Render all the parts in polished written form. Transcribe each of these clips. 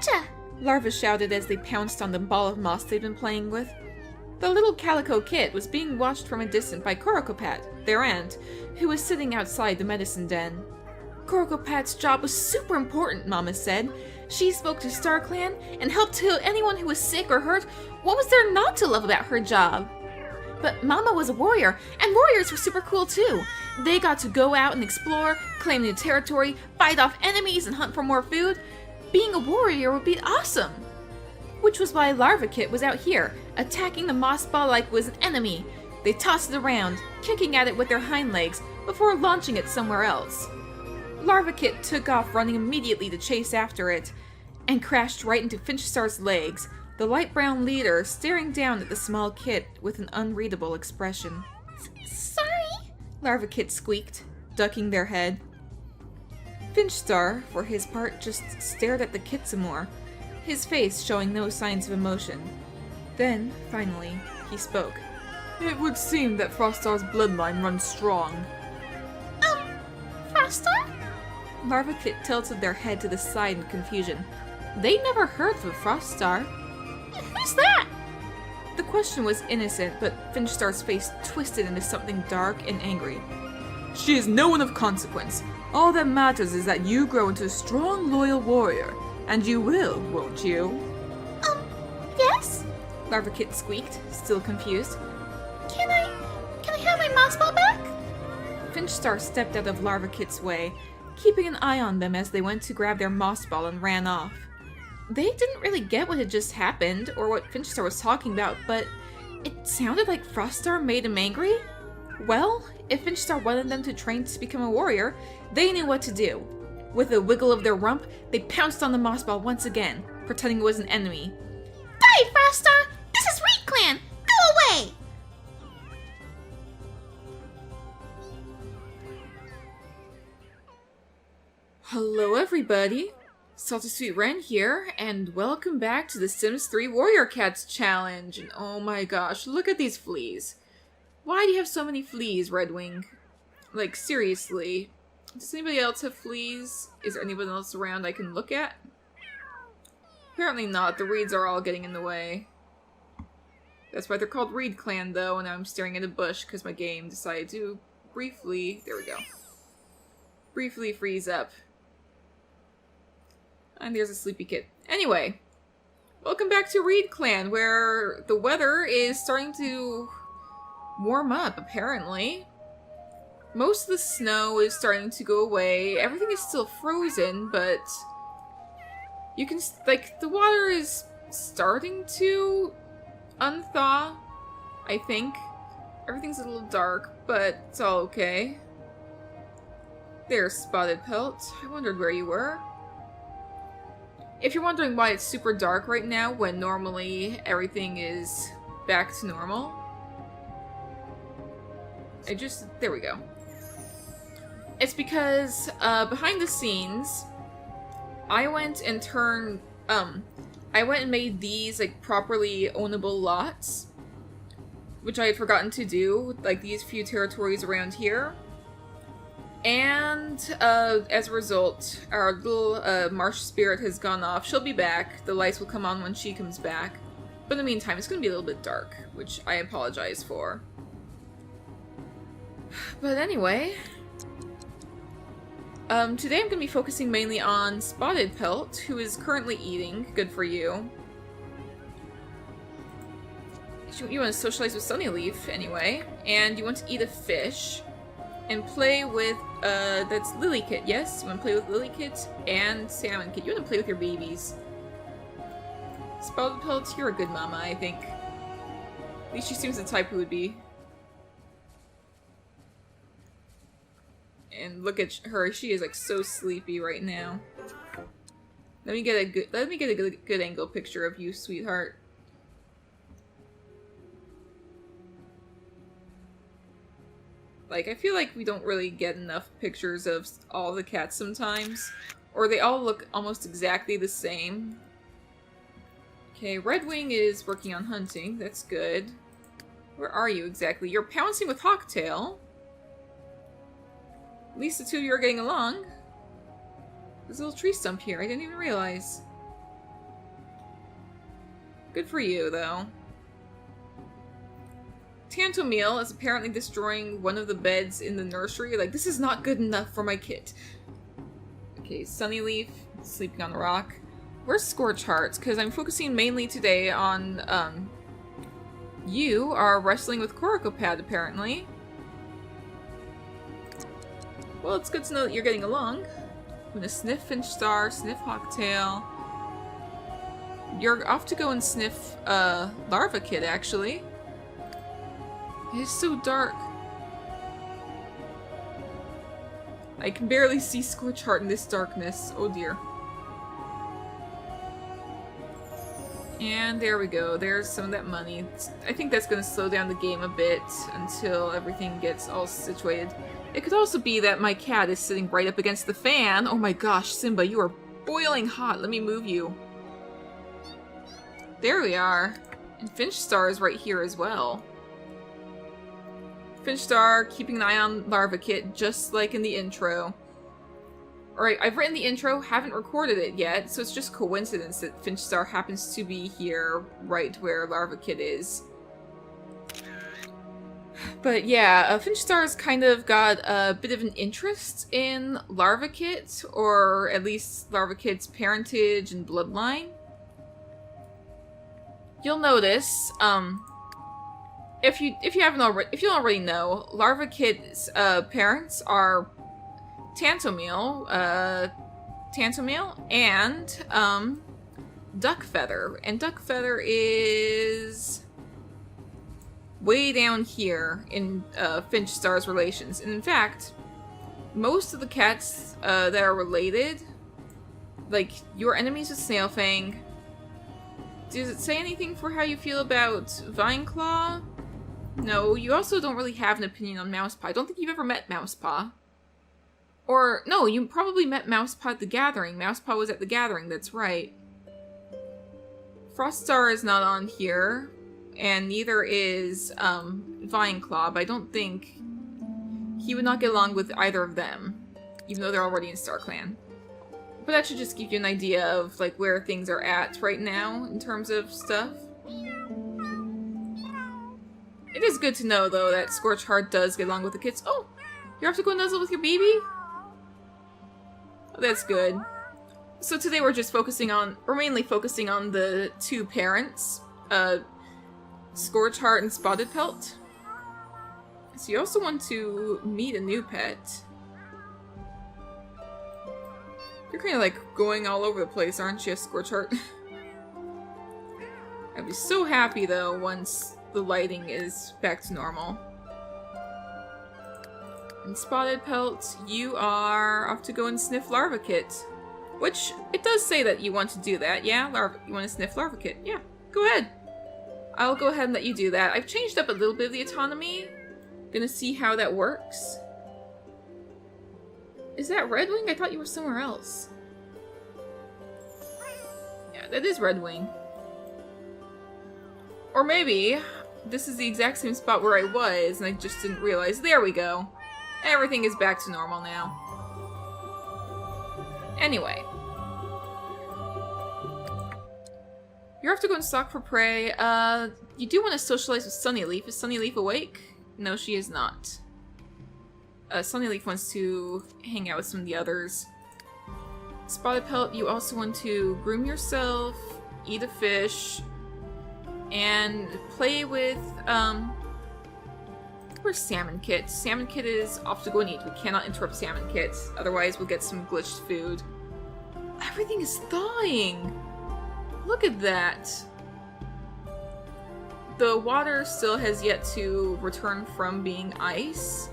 Gotcha! Larva shouted as they pounced on the ball of moss they'd been playing with. The little calico kit was being watched from a distance by Korokopat, their aunt, who was sitting outside the medicine den. Korokopat's job was super important, Mama said. She spoke to StarClan and helped heal anyone who was sick or hurt. What was there not to love about her job? But Mama was a warrior, and warriors were super cool too. They got to go out and explore, claim new territory, fight off enemies, and hunt for more food. Being a warrior would be awesome! Which was why Larva Kit was out here, attacking the moss ball like it was an enemy. They tossed it around, kicking at it with their hind legs, before launching it somewhere else. Larva Kit took off running immediately to chase after it, and crashed right into Finchstar's legs, the light brown leader staring down at the small kit with an unreadable expression. Sorry? Larva Kit squeaked, ducking their head. Finchstar, for his part, just stared at the kit some more, his face showing no signs of emotion. Then, finally, he spoke. It would seem that Froststar's bloodline runs strong. Froststar? Larva Kit tilted their head to the side in confusion. They never heard of a Froststar. Who's that? The question was innocent, but Finchstar's face twisted into something dark and angry. She is no one of consequence. All that matters is that you grow into a strong, loyal warrior. And you will, won't you? Yes? Larva Kit squeaked, still confused. Can I have my moss ball back? Finchstar stepped out of Larva Kit's way, keeping an eye on them as they went to grab their moss ball and ran off. They didn't really get what had just happened, or what Finchstar was talking about, but it sounded like Froststar made him angry. Well, if Finchstar wanted them to train to become a warrior, they knew what to do. With a wiggle of their rump, they pounced on the moss ball once again, pretending it was an enemy. Die, Froststar! This is Reed Clan! Go away! Hello everybody, Salty Sweet Ren here, and welcome back to the Sims 3 Warrior Cats Challenge. And oh my gosh, look at these fleas. Why do you have so many fleas, Redwing? Like, seriously. Does anybody else have fleas? Is there anyone else around I can look at? Apparently not. The reeds are all getting in the way. That's why they're called Reed Clan, though, and I'm staring at a bush because my game decided to briefly... There we go. Briefly freeze up. And there's a sleepy kid. Anyway, welcome back to Reed Clan, where the weather is starting to warm up, apparently. Most of the snow is starting to go away. Everything is still frozen, but you can, like, the water is starting to unthaw, I think. Everything's a little dark, but it's all okay. There's Spotted Pelt. I wondered where you were. If you're wondering why it's super dark right now, when normally everything is back to normal, there we go. It's because, behind the scenes, I went and made these, like, properly ownable lots, which I had forgotten to do, like these few territories around here. And, as a result, our little, marsh spirit has gone off. She'll be back. The lights will come on when she comes back. But in the meantime, it's gonna be a little bit dark, which I apologize for. But anyway... today I'm going to be focusing mainly on Spotted Pelt, who is currently eating. Good for you. You want to socialize with Sunnyleaf, anyway. And you want to eat a fish. And play with, that's Lily Kit, yes? You want to play with Lily Kit and Salmon Kit. You want to play with your babies. Spotted Pelt, you're a good mama, I think. At least she seems the type who would be. And look at her, she is like so sleepy right now. Let me get a good angle picture of you, sweetheart. Like, I feel like we don't really get enough pictures of all the cats sometimes. Or they all look almost exactly the same. Okay, Redwing is working on hunting, that's good. Where are you exactly? You're pouncing with Hawktail. At least the two of you are getting along. There's a little tree stump here, I didn't even realize. Good for you, though. Tantomil is apparently destroying one of the beds in the nursery. Like, this is not good enough for my kid. Okay, Sunnyleaf, sleeping on the rock. Where's Scorch Hearts? Because I'm focusing mainly today on, you are wrestling with Korokopad, apparently. Well, it's good to know that you're getting along. I'm gonna sniff Finchstar, sniff Hawktail. You're off to go and sniff, Larva Kid, actually. It is so dark. I can barely see Scorchheart in this darkness. Oh dear. And there we go. There's some of that money. I think that's going to slow down the game a bit until everything gets all situated. It could also be that my cat is sitting right up against the fan. Oh my gosh, Simba, you are boiling hot. Let me move you. There we are. And Finchstar is right here as well. Finchstar keeping an eye on Larva Kit, just like in the intro. Alright, I've written the intro, haven't recorded it yet, so it's just coincidence that Finchstar happens to be here right where Larva Kit is. But yeah, Finchstar's kind of got a bit of an interest in Larva Kit, or at least Larva Kit's parentage and bloodline. You'll notice, if you don't already know, Larva Kit's parents are Tantomil and Duckfeather, and Duckfeather is way down here in Finchstar's relations. And in fact, most of the cats that are related, like your enemies with Snailfang. Does it say anything for how you feel about Vineclaw? No, you also don't really have an opinion on Mousepaw. I don't think you've ever met Mousepaw. Or, no, you probably met Mousepaw at the Gathering. Mousepaw was at the Gathering, that's right. Froststar is not on here, and neither is Vineclaw, but I don't think he would not get along with either of them, even though they're already in StarClan. But that should just give you an idea of like where things are at right now in terms of stuff. It is good to know, though, that Scorchheart does get along with the kids. Oh! You're off to go nuzzle with your baby? Oh, that's good. So today we're mainly focusing on the two parents, Scorchheart and Spotted Pelt. So you also want to meet a new pet. You're kind of like going all over the place, aren't you, Scorchheart? I'd be so happy, though, once the lighting is back to normal. And Spotted Pelt, you are off to go and sniff Larva Kit. Which, it does say that you want to do that, yeah? You want to sniff Larva Kit? Yeah, go ahead. I'll go ahead and let you do that. I've changed up a little bit of the autonomy. Gonna see how that works. Is that Redwing? I thought you were somewhere else. Yeah, that is Redwing. Or maybe this is the exact same spot where I was and I just didn't realize. There we go. Everything is back to normal now. Anyway. You're off to go and stalk for prey. You do want to socialize with Sunnyleaf. Is Sunnyleaf awake? No, she is not. Sunnyleaf wants to hang out with some of the others. Spotted Pelt, you also want to groom yourself, eat a fish, and play with, where's Salmon Kit? Salmon Kit is off to go and eat. We cannot interrupt Salmon Kit, otherwise we'll get some glitched food. Everything is thawing! Look at that! The water still has yet to return from being ice.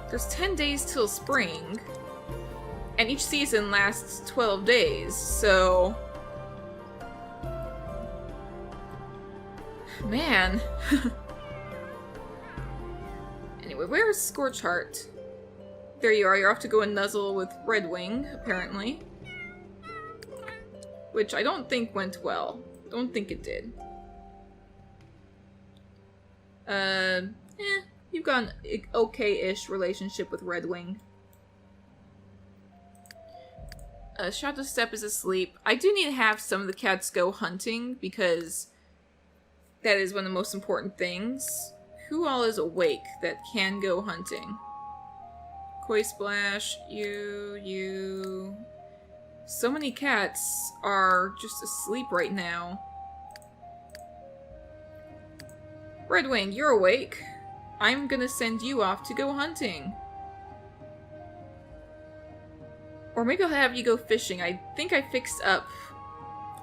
There's 10 days till spring, and each season lasts 12 days, so... Man. Anyway, where's Scorchheart? There you are, you're off to go and nuzzle with Redwing, apparently. Which I don't think went well. Don't think it did. You've got an okay-ish relationship with Redwing. Shadow Step is asleep. I do need to have some of the cats go hunting because that is one of the most important things. Who all is awake that can go hunting? Koi Splash, you. So many cats are just asleep right now. Redwing, you're awake. I'm gonna send you off to go hunting. Or maybe I'll have you go fishing. I think I fixed up...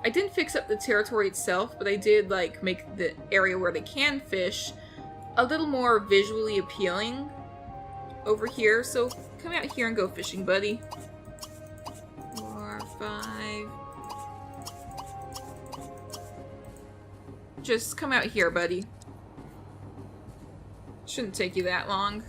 I didn't fix up the territory itself, but I did, like, make the area where they can fish a little more visually appealing over here. So come out here and go fishing, buddy. 4, 5... Just come out here, buddy. Shouldn't take you that long.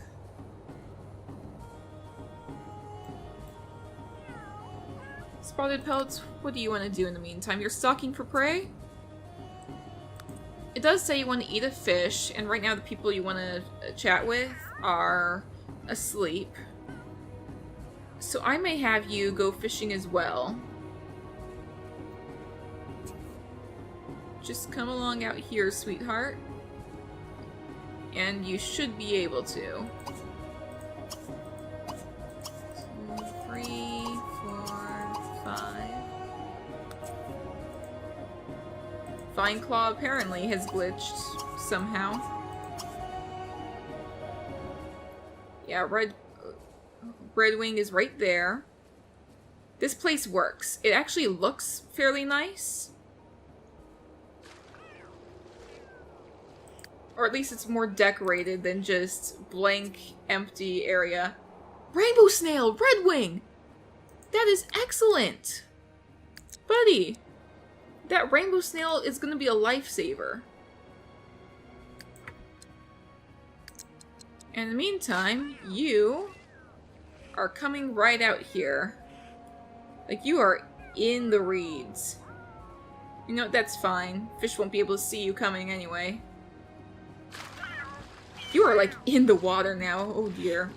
Spotted Pelts, what do you want to do in the meantime? You're stalking for prey? It does say you want to eat a fish, and right now the people you want to chat with are asleep. So I may have you go fishing as well. Just come along out here, sweetheart. And you should be able to. 2, 3, 4, 5. Vine Claw apparently has glitched somehow. Yeah, Redwing is right there. This place works. It actually looks fairly nice. Or at least it's more decorated than just blank, empty area. Rainbow Snail! Redwing! That is excellent! Buddy! That Rainbow Snail is gonna be a lifesaver. In the meantime, you are coming right out here. Like, you are in the reeds. You know, that's fine. Fish won't be able to see you coming anyway. You are, like, in the water now. Oh, dear.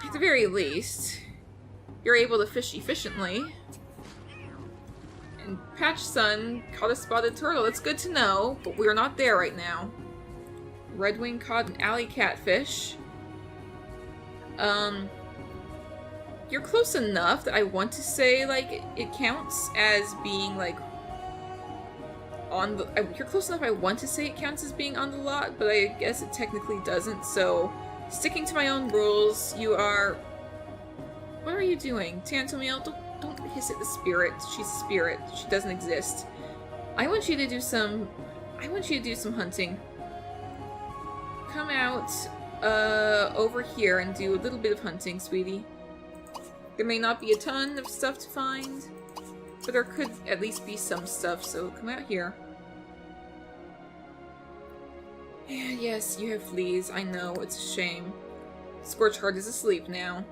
At the very least, you're able to fish efficiently. And Patch Sun caught a spotted turtle. That's good to know, but we're not there right now. Redwing caught an alley catfish. You're close enough that I want to say, like, it counts as being, like, on the... You're close enough I want to say it counts as being on the lot, but I guess it technically doesn't, so... Sticking to my own rules, you are... What are you doing? Tantamil, don't hiss at the spirit. She's a spirit. She doesn't exist. I want you to do some hunting. Come out, over here and do a little bit of hunting, sweetie. There may not be a ton of stuff to find, but there could at least be some stuff, so come out here. Yeah, yes, you have fleas. I know, it's a shame. Scorchheart is asleep now.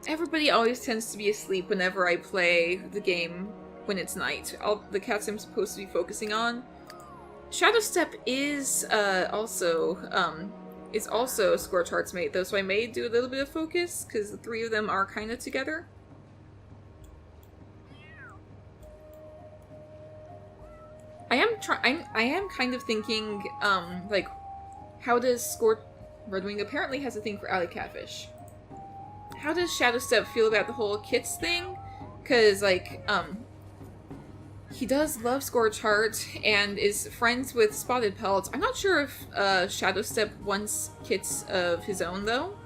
Everybody always tends to be asleep whenever I play the game when it's night. All the cats I'm supposed to be focusing on. Shadow Step is also Scorchheart's mate, though, so I may do a little bit of focus, because the three of them are kind of together. I am kind of thinking, like, how does Redwing apparently has a thing for alley catfish. How does Shadow Step feel about the whole kits thing? Because, like, he does love Scorchheart and is friends with Spotted Pelts. I'm not sure if Shadow Step wants kits of his own, though.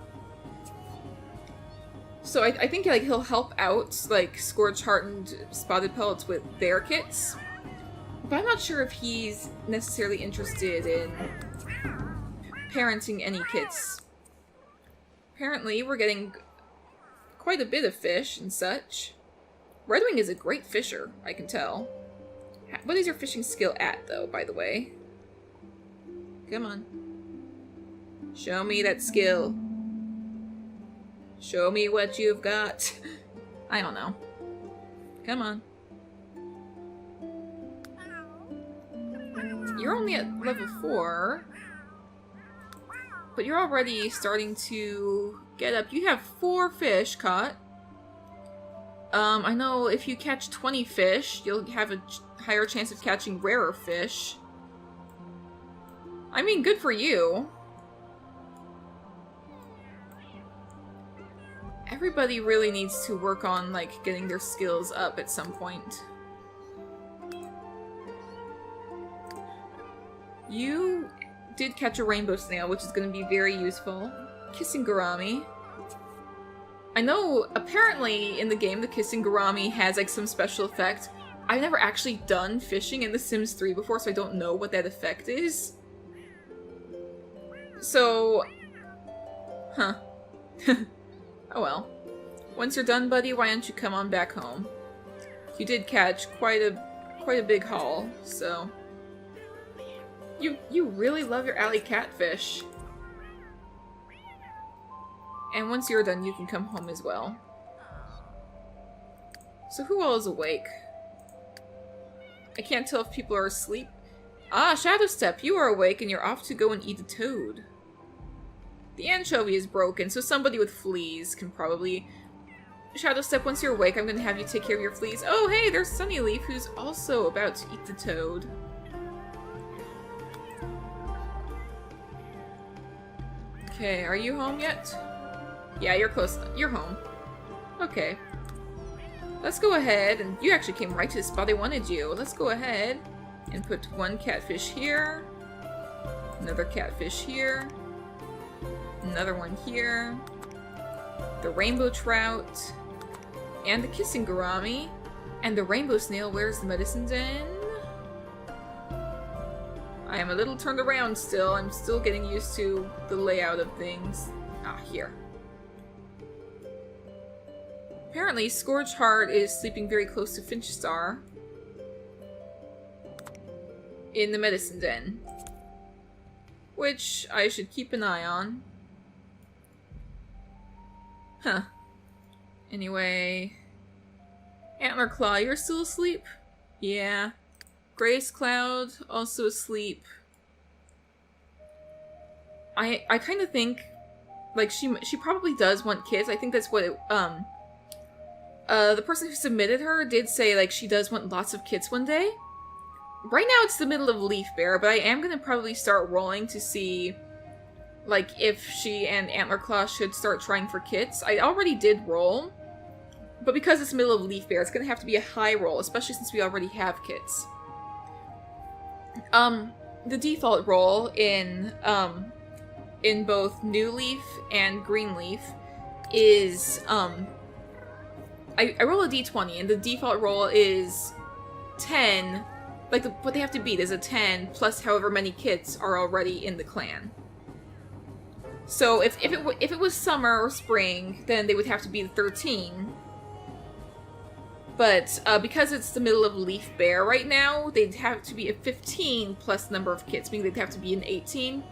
So I think, like, he'll help out, like, Scorchheart and Spotted Pelts with their kits. But I'm not sure if he's necessarily interested in parenting any kits. Apparently, we're getting quite a bit of fish and such. Redwing is a great fisher, I can tell. What is your fishing skill at, though, by the way? Come on. Show me that skill. Show me what you've got. I don't know. Come on. You're only at level 4. But you're already starting to Get up. You have 4 fish caught. I know if you catch 20 fish, you'll have a higher chance of catching rarer fish. I mean, good for you. Everybody really needs to work on, like, getting their skills up at some point. You did catch a rainbow snail, which is going to be very useful. Kissing Gourami. I know, apparently, in the game, the Kissing Gourami has, like, some special effect. I've never actually done fishing in The Sims 3 before, so I don't know what that effect is. So... Huh. Oh well. Once you're done, buddy, why don't you come on back home? You did catch quite a big haul, so... You really love your alley catfish. And once you're done, you can come home as well. So who all is awake? I can't tell if people are asleep. Ah, Shadowstep, you are awake and you're off to go and eat a toad. The anchovy is broken, so somebody with fleas can probably... Shadowstep, once you're awake, I'm going to have you take care of your fleas. Oh, hey, there's Sunnyleaf, who's also about to eat the toad. Okay, are you home yet? Yeah, you're close. You're home. Okay. Let's go ahead, and you actually came right to the spot I wanted you. Let's go ahead and put 1 catfish here. Another catfish here. Another one here. The rainbow trout. And the kissing gourami. And the rainbow snail. Where's the medicine den? I am a little turned around still. I'm still getting used to the layout of things. Ah, here. Apparently, Scourge Heart is sleeping very close to Finchstar. In the medicine den. Which I should keep an eye on. Huh. Anyway... Antler Claw, you're still asleep? Yeah. Grace Cloud, also asleep. I kind of think, like, she probably does want kids. I think that's what it, the person who submitted her did say, like, she does want lots of kids one day. Right now it's the middle of Leaf Bear, but I am gonna probably start rolling to see, like, if she and Antler Claw should start trying for kits. I already did roll, but because it's the middle of Leaf Bear, it's gonna have to be a high roll, especially since we already have kits. The default roll in both New Leaf and Green Leaf is, I roll a d20, and the default roll is 10, like, what they have to beat is a 10, plus however many kits are already in the clan. So, if it was summer or spring, then they would have to be the 13. But, because it's the middle of Leaf Bear right now, they'd have to be a 15 plus number of kits, meaning they'd have to be an 18.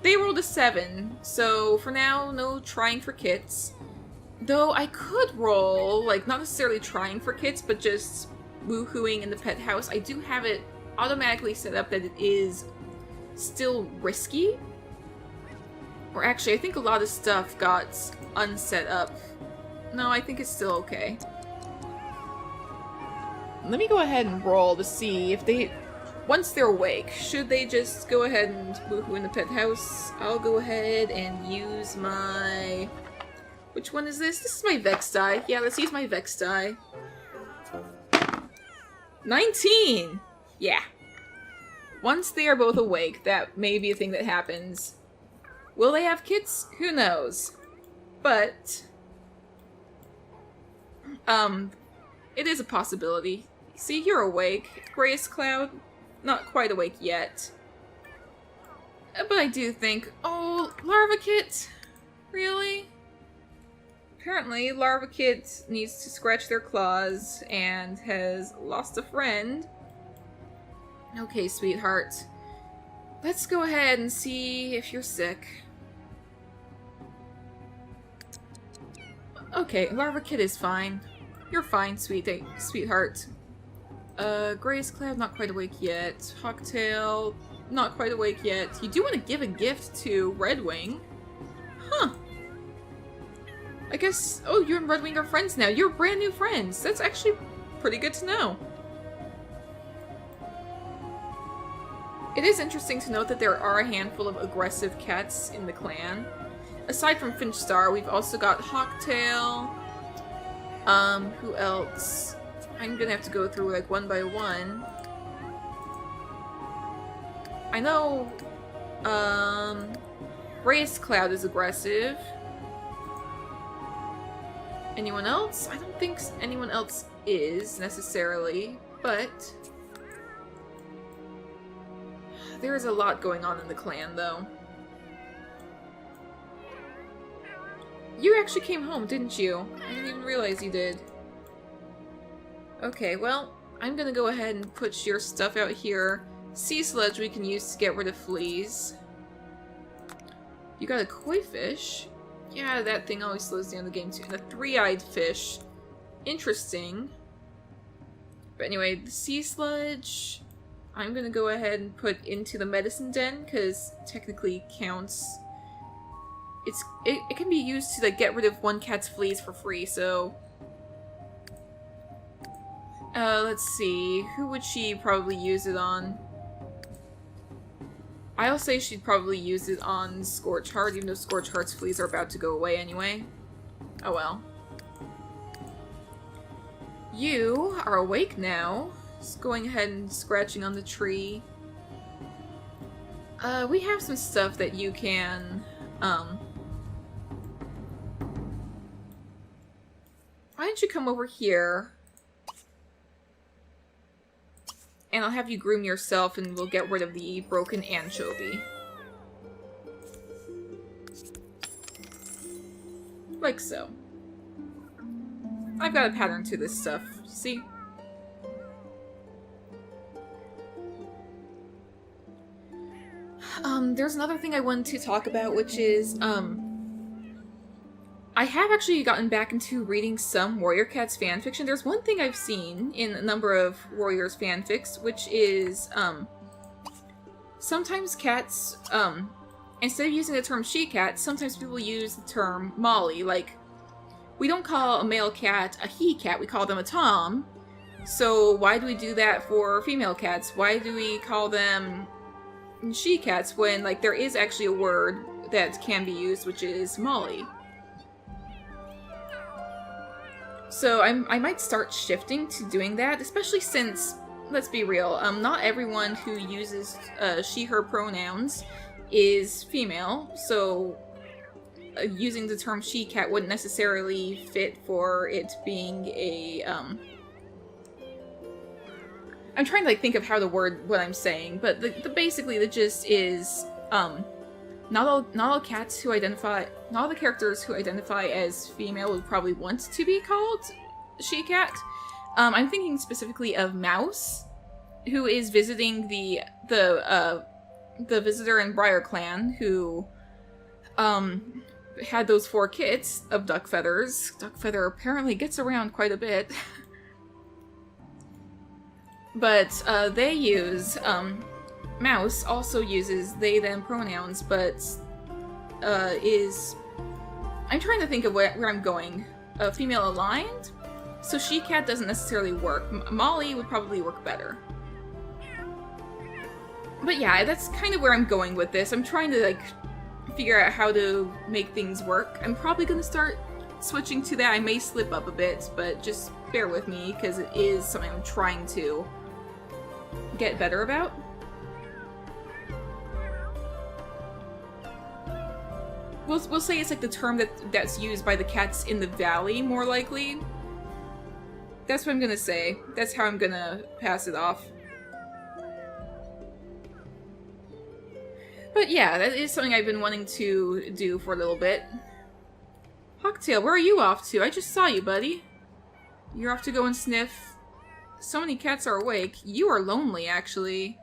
They rolled a 7, so for now, no trying for kits. Though I could roll, like, not necessarily trying for kits, but just woohooing in the pet house. I do have it automatically set up that it is still risky. Or actually, I think a lot of stuff got unset up. No, I think it's still okay. Let me go ahead and roll to see if they, once they're awake, should they just go ahead and woohoo in the pet house? I'll go ahead and use my... Which one is this? This is my Vex die. Yeah, let's use my Vex die. 19! Yeah. Once they are both awake, that may be a thing that happens. Will they have kids? Who knows? But... it is a possibility. See, you're awake. Grace Cloud, not quite awake yet. But I do think, oh, Larva Kit? Really? Apparently, Larva Kit needs to scratch their claws and has lost a friend. Okay, sweetheart. Let's go ahead and see if you're sick. Okay, Larva Kit is fine. You're fine, sweetheart. Grace Cloud, not quite awake yet. Hawktail, not quite awake yet. You do want to give a gift to Redwing. Huh. I guess... Oh, you and Redwing are friends now. You're brand new friends. That's actually pretty good to know. It is interesting to note that there are a handful of aggressive cats in the clan. Aside from Finchstar, we've also got Hawktail. Who else? I'm gonna have to go through, like, one by one. I know, Race Cloud is aggressive. Anyone else? I don't think anyone else is, necessarily, but... There is a lot going on in the clan, though. You actually came home, didn't you? I didn't even realize you did. Okay, well, I'm gonna go ahead and put your stuff out here. Sea sludge we can use to get rid of fleas. You got a koi fish? Yeah, that thing always slows down the game too. And a three-eyed fish. Interesting. But anyway, the sea sludge... I'm gonna go ahead and put into the medicine den, because technically counts. It can be used to, like, get rid of one cat's fleas for free, so... let's see. Who would she probably use it on? I'll say she'd probably use it on Scorchheart, even though Scorchheart's fleas are about to go away anyway. Oh well. You are awake now. Just going ahead and scratching on the tree. We have some stuff that you can, why don't you come over here? And I'll have you groom yourself and we'll get rid of the broken anchovy. Like so. I've got a pattern to this stuff, see? There's another thing I wanted to talk about, which is, I have actually gotten back into reading some Warrior Cats fanfiction. There's one thing I've seen in a number of Warriors fanfics, which is, sometimes cats, instead of using the term she-cat, sometimes people use the term Molly. Like, we don't call a male cat a he-cat, we call them a tom. So why do we do that for female cats? Why do we call them she-cats when, like, there is actually a word that can be used, which is Molly? So I might start shifting to doing that, especially since, let's be real, not everyone who uses she/her pronouns is female, so using the term she-cat wouldn't necessarily fit for it being a, I'm trying to, like, think of how to word what I'm saying, but basically the gist is, not all cats who identify, not all the characters who identify as female would probably want to be called she-cat. I'm thinking specifically of Mouse, who is visiting the visitor in Briar Clan, who, had those 4 kits of duck feathers. Duck feather apparently gets around quite a bit. But, they use, Mouse also uses they/them pronouns, but, I'm trying to think of where I'm going. Female aligned? So she-cat doesn't necessarily work. Molly would probably work better. But yeah, that's kind of where I'm going with this. I'm trying to, like, figure out how to make things work. I'm probably gonna start switching to that. I may slip up a bit, but just bear with me, because it is something I'm trying to get better about. We'll say it's like the term that's used by the cats in the valley, more likely. That's what I'm gonna say. That's how I'm gonna pass it off. But yeah, that is something I've been wanting to do for a little bit. Hawktail, where are you off to? I just saw you, buddy. You're off to go and sniff. So many cats are awake. You are lonely, actually.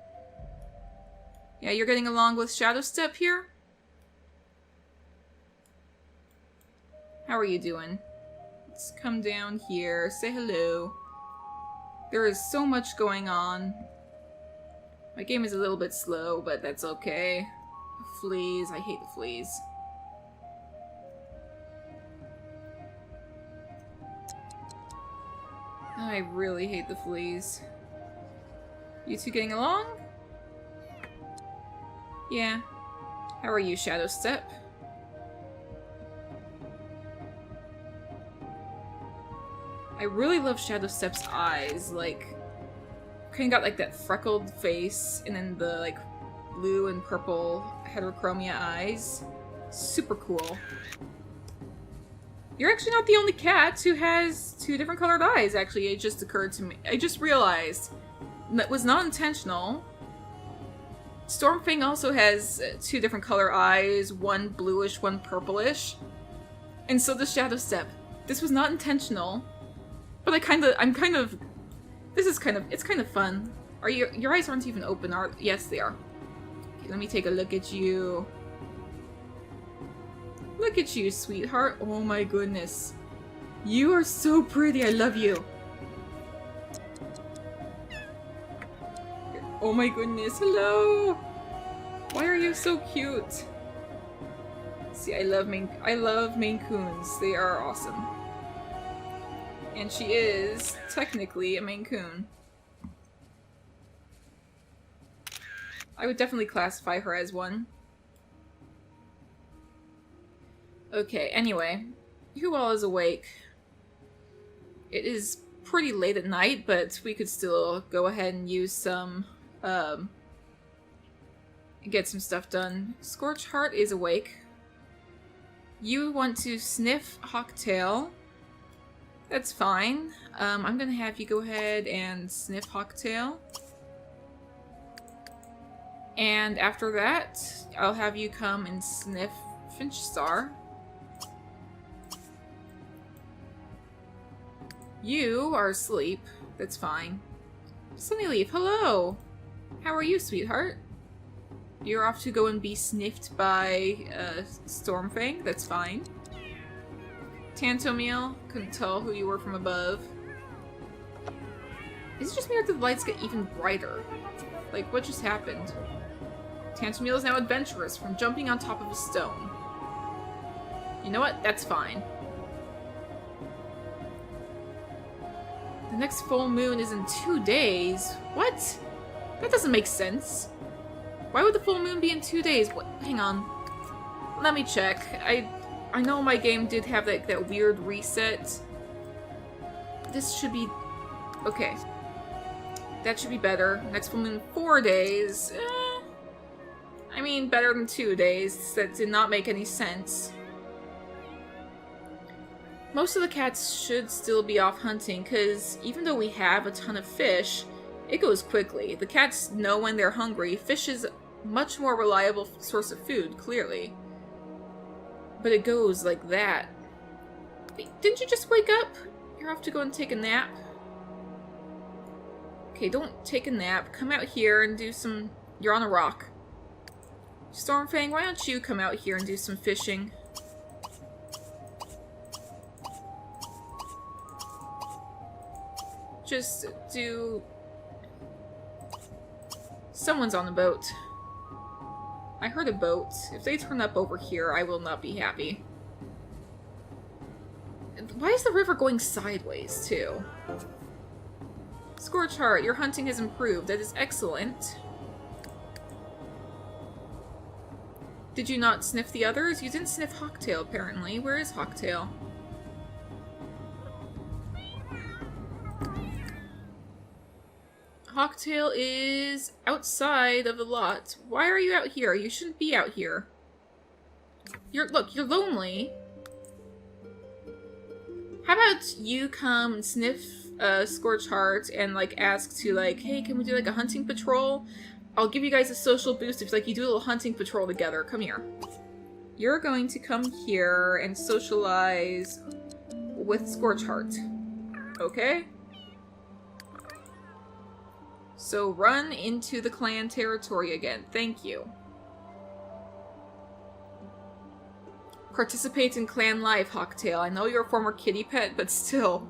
Yeah, you're getting along with Shadowstep here? How are you doing? Let's come down here, say hello. There is so much going on. My game is a little bit slow, but that's okay. Fleas, I hate the fleas. I really hate the fleas. You two getting along? Yeah. How are you, Shadow Step? I really love Shadow Step's eyes, like, kinda got like that freckled face, and then the like blue and purple heterochromia eyes. Super cool. You're actually not the only cat who has 2 different colored eyes, actually. It just occurred to me. I just realized that was not intentional. Stormfang also has 2 different color eyes, one bluish, one purplish. And so does Shadow Step. This was not intentional. But it's kind of fun. Your eyes aren't even open, are they? Yes, they are. Okay, let me take a look at you. Look at you, sweetheart. Oh my goodness. You are so pretty. I love you. Oh my goodness. Hello. Why are you so cute? See, I love Maine Coons. They are awesome. And she is technically a Maine Coon. I would definitely classify her as one. Okay, anyway. Who all is awake? It is pretty late at night, but we could still go ahead and use some, get some stuff done. Scorchheart is awake. You want to sniff Hawktail. That's fine. I'm gonna have you go ahead and sniff Hawktail. And after that, I'll have you come and sniff Finchstar. You are asleep. That's fine. Sunnyleaf, hello! How are you, sweetheart? You're off to go and be sniffed by Stormfang. That's fine. Tantomiel, couldn't tell who you were from above. Is it just me or did the lights get even brighter? Like, what just happened? Tantomiel is now adventurous from jumping on top of a stone. You know what? That's fine. The next full moon is in 2 days. What? That doesn't make sense. Why would the full moon be in 2 days? What? Hang on. Let me check. I know my game did have that weird reset. This should be... Okay. That should be better. Next full moon, 4 days. I mean, better than 2 days. That did not make any sense. Most of the cats should still be off hunting, because even though we have a ton of fish, it goes quickly. The cats know when they're hungry. Fish is a much more reliable source of food, clearly. But it goes like that. Wait, didn't you just wake up? You're off to go and take a nap? Okay, don't take a nap. Come out here and do some... You're on a rock. Stormfang, why don't you come out here and do some fishing? Just do... Someone's on the boat. I heard a boat. If they turn up over here, I will not be happy. Why is the river going sideways, too? Scorchheart, your hunting has improved. That is excellent. Did you not sniff the others? You didn't sniff Hawktail, apparently. Where is Hawktail? Hawktail is outside of the lot. Why are you out here? You shouldn't be out here. Look, you're lonely. How about you come and sniff Scorchheart and like ask to like, hey, can we do like a hunting patrol? I'll give you guys a social boost if like you do a little hunting patrol together. Come here. You're going to come here and socialize with Scorchheart. Okay? So run into the clan territory again. Thank you. Participate in clan life, Hawktail. I know you're a former kitty pet, but still.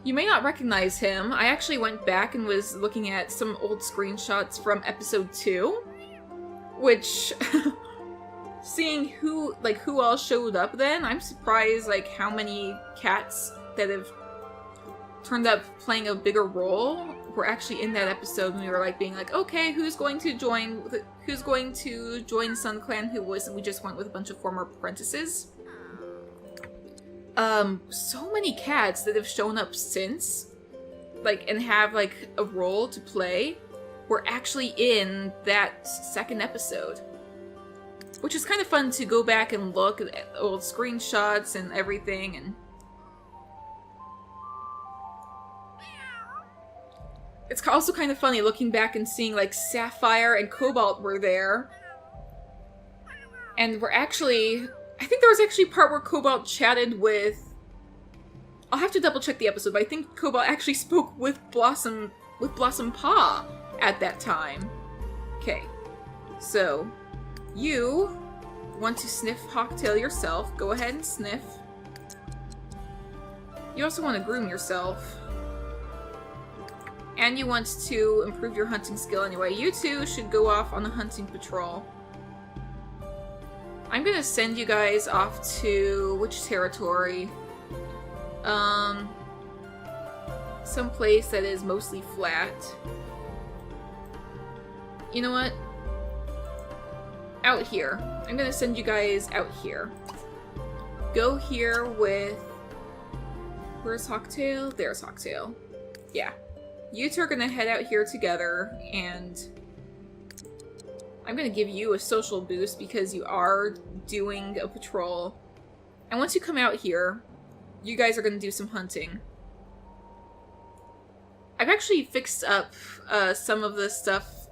You may not recognize him. I actually went back and was looking at some old screenshots from episode 2. Which... seeing who all showed up then. I'm surprised, like, how many cats that have turned up playing a bigger role were actually in that episode when we were, like, being like, okay, who's going to join Sun Clan, who wasn't, we just went with a bunch of former apprentices. So many cats that have shown up since, like, and have, like, a role to play, were actually in that second episode. Which is kind of fun to go back and look at old screenshots and everything, and it's also kind of funny looking back and seeing, like, Sapphire and Cobalt were there. And we're actually... I think there was actually a part where Cobalt chatted with... I'll have to double check the episode, but I think Cobalt actually spoke with Blossom Pa at that time. Okay. So, you want to sniff Hawktail yourself. Go ahead and sniff. You also want to groom yourself. And you want to improve your hunting skill anyway. You two should go off on a hunting patrol. I'm gonna send you guys off to... which territory? Some place that is mostly flat. You know what? Out here. I'm gonna send you guys out here. Go here with... Where's Hawktail? There's Hawktail. Yeah. You two are gonna head out here together, and I'm gonna give you a social boost because you are doing a patrol. And once you come out here, you guys are gonna do some hunting. I've actually fixed up some of the stuff.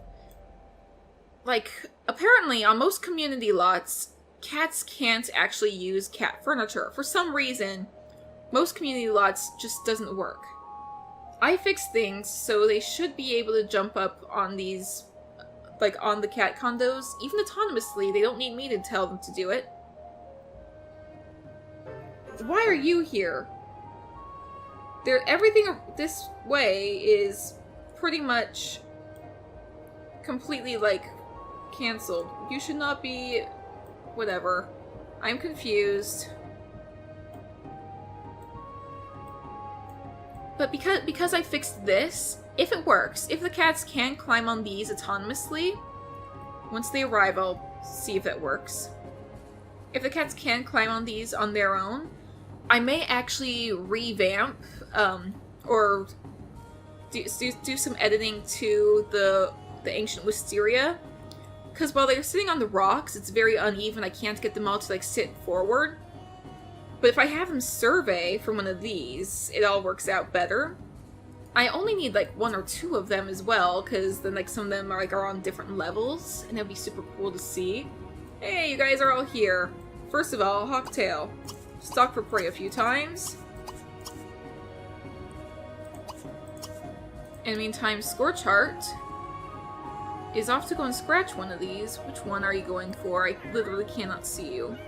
Like, apparently on most community lots, cats can't actually use cat furniture. For some reason, most community lots just doesn't work. I fixed things so they should be able to jump up on these, like, on the cat condos, even autonomously. They don't need me to tell them to do it. Why are you here? Everything this way is pretty much completely, like, cancelled. You should not be... whatever. I'm confused. But because I fixed this, if it works, if the cats can climb on these autonomously, once they arrive, I'll see if that works. If the cats can climb on these on their own, I may actually revamp, or do some editing to the Ancient Wisteria. Because while they're sitting on the rocks, it's very uneven. I can't get them all to, like, sit forward. But if I have them survey from one of these, it all works out better. I only need, like, 1 or 2 of them as well, because then, like, some of them are on different levels, and that'd be super cool to see. Hey, you guys are all here. First of all, Hawktail. Stalk for prey a few times. In the meantime, Scorchheart is off to go and scratch one of these. Which one are you going for? I literally cannot see you.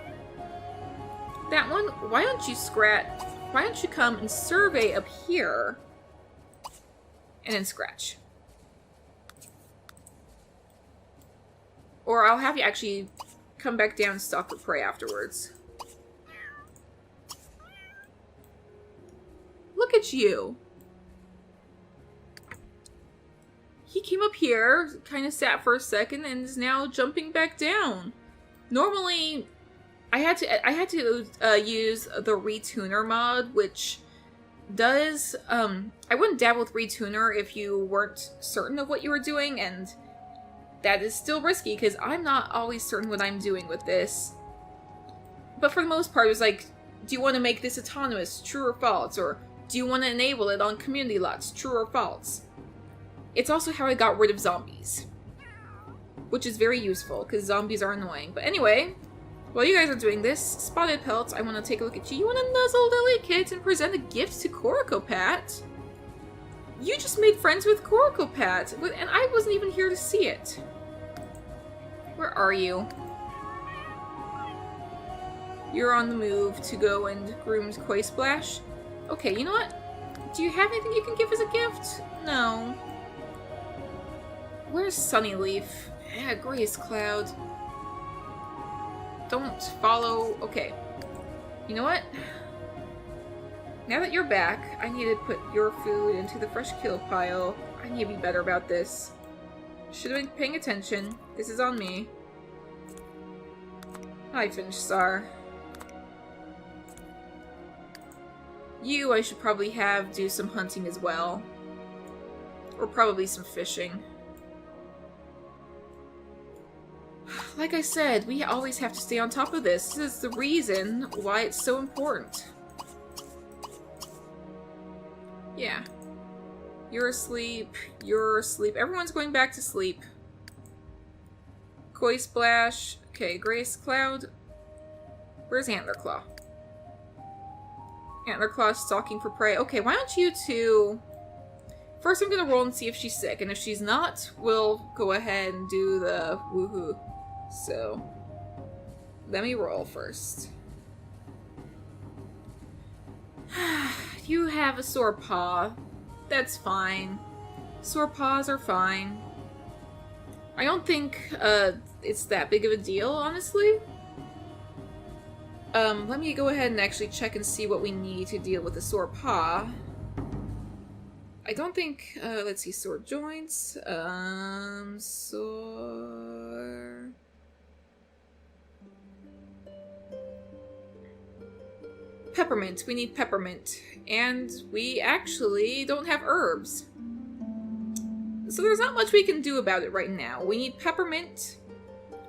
That one? Why don't you scratch? Why don't you come and survey up here? And then scratch. Or I'll have you actually come back down and stalk for prey afterwards. Look at you. He came up here, kind of sat for a second, and is now jumping back down. Normally, I had to use the Retuner mod, which does, I wouldn't dabble with Retuner if you weren't certain of what you were doing, and that is still risky, because I'm not always certain what I'm doing with this. But for the most part, it was like, do you want to make this autonomous, true or false? Or do you want to enable it on community lots, true or false? It's also how I got rid of zombies, which is very useful, because zombies are annoying. But anyway, while you guys are doing this, Spotted Pelts, I want to take a look at you. You want to nuzzle Lily Kit and present a gift to Coricopat? You just made friends with Coricopat, and I wasn't even here to see it. Where are you? You're on the move to go and groom Koi Splash? Okay, you know what? Do you have anything you can give as a gift? No. Where's Sunnyleaf? Yeah, Grace Cloud. Don't follow. Okay. You know what? Now that you're back, I need to put your food into the fresh kill pile. I need to be better about this. Should have been paying attention. This is on me. Hi, Finch Star. You, I should probably have do some hunting as well. Or probably some fishing. Like I said, we always have to stay on top of this. This is the reason why it's so important. Yeah. You're asleep. You're asleep. Everyone's going back to sleep. Koi Splash. Okay, Grace Cloud. Where's Antlerclaw? Antlerclaw is stalking for prey. Okay, why don't you two... First I'm gonna roll and see if she's sick, and if she's not, we'll go ahead and do the woohoo. So, let me roll first. You have a sore paw. That's fine. Sore paws are fine. I don't think it's that big of a deal, honestly. Let me go ahead and actually check and see what we need to deal with a sore paw. I don't think, let's see, sore joints, sore... Peppermint. We need peppermint. And we actually don't have herbs. So there's not much we can do about it right now. We need peppermint,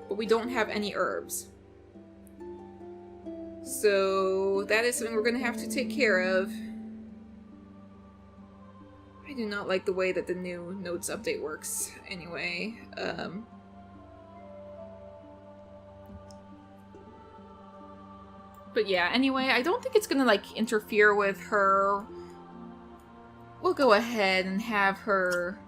but we don't have any herbs. So that is something we're going to have to take care of. I do not like the way that the new notes update works anyway. But yeah, anyway, I don't think it's gonna, like, interfere with her. We'll go ahead and have her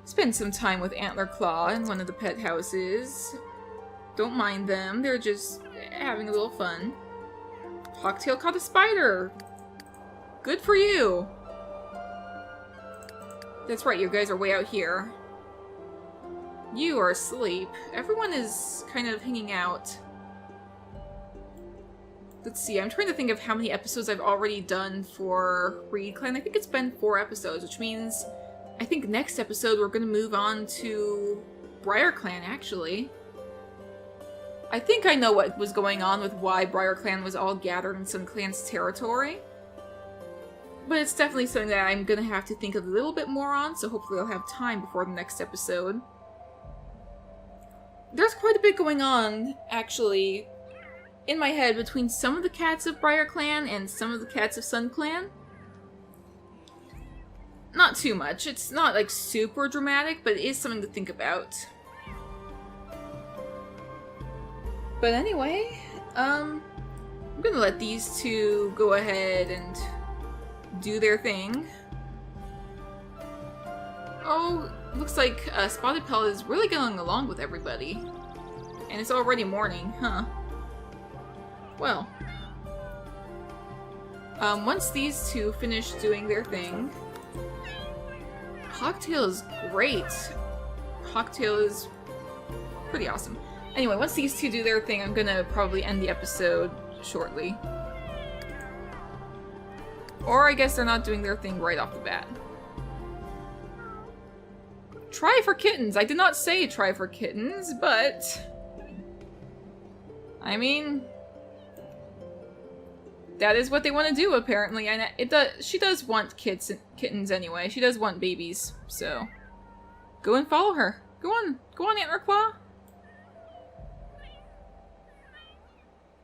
spend some time with Antlerclaw in one of the pet houses. Don't mind them, they're just having a little fun. Hawktail caught a spider! Good for you! That's right, you guys are way out here. You are asleep. Everyone is kind of hanging out. Let's see, I'm trying to think of how many episodes I've already done for Reed Clan. I think it's been 4 episodes, which means I think next episode we're going to move on to Briar Clan, actually. I think I know what was going on with why Briar Clan was all gathered in some clan's territory. But it's definitely something that I'm going to have to think a little bit more on, so hopefully I'll have time before the next episode. There's quite a bit going on, actually, in my head between some of the cats of Briar Clan and some of the cats of Sun Clan. Not too much. It's not, like, super dramatic, but it is something to think about. But anyway, I'm gonna let these two go ahead and do their thing. Oh, looks like Spotted Pelt is really going along with everybody. And it's already morning, huh? Well. Once these two finish doing their thing... Hawktail is great. Hawktail is pretty awesome. Anyway, once these two do their thing, I'm gonna probably end the episode shortly. Or I guess they're not doing their thing right off the bat. Try for kittens! I did not say try for kittens, but... I mean... that is what they want to do, apparently, and she does want kittens anyway. She does want babies, so... go and follow her. Go on, Antlerclaw!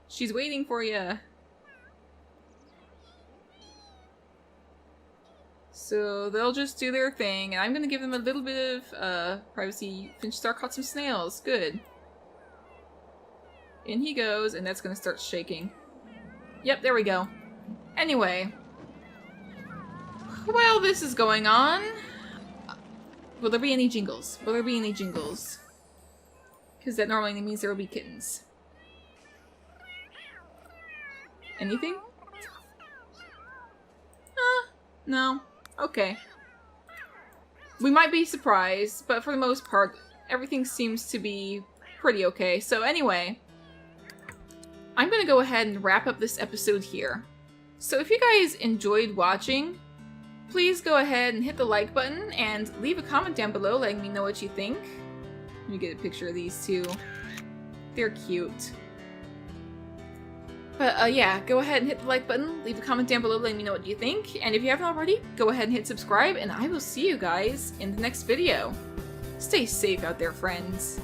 She's waiting for you. So they'll just do their thing, and I'm gonna give them a little bit of privacy. Finchstar caught some snails. Good. In he goes, and that's gonna start shaking. Yep, there we go. Anyway. While this is going on... will there be any jingles? Will there be any jingles? Because that normally means there will be kittens. Anything? No. Okay. We might be surprised, but for the most part, everything seems to be pretty okay. So anyway, I'm gonna go ahead and wrap up this episode here. So if you guys enjoyed watching, please go ahead and hit the like button and leave a comment down below letting me know what you think. Let me get a picture of these two. They're cute. But yeah, go ahead and hit the like button, leave a comment down below letting me know what you think, and if you haven't already, go ahead and hit subscribe, and I will see you guys in the next video. Stay safe out there, friends.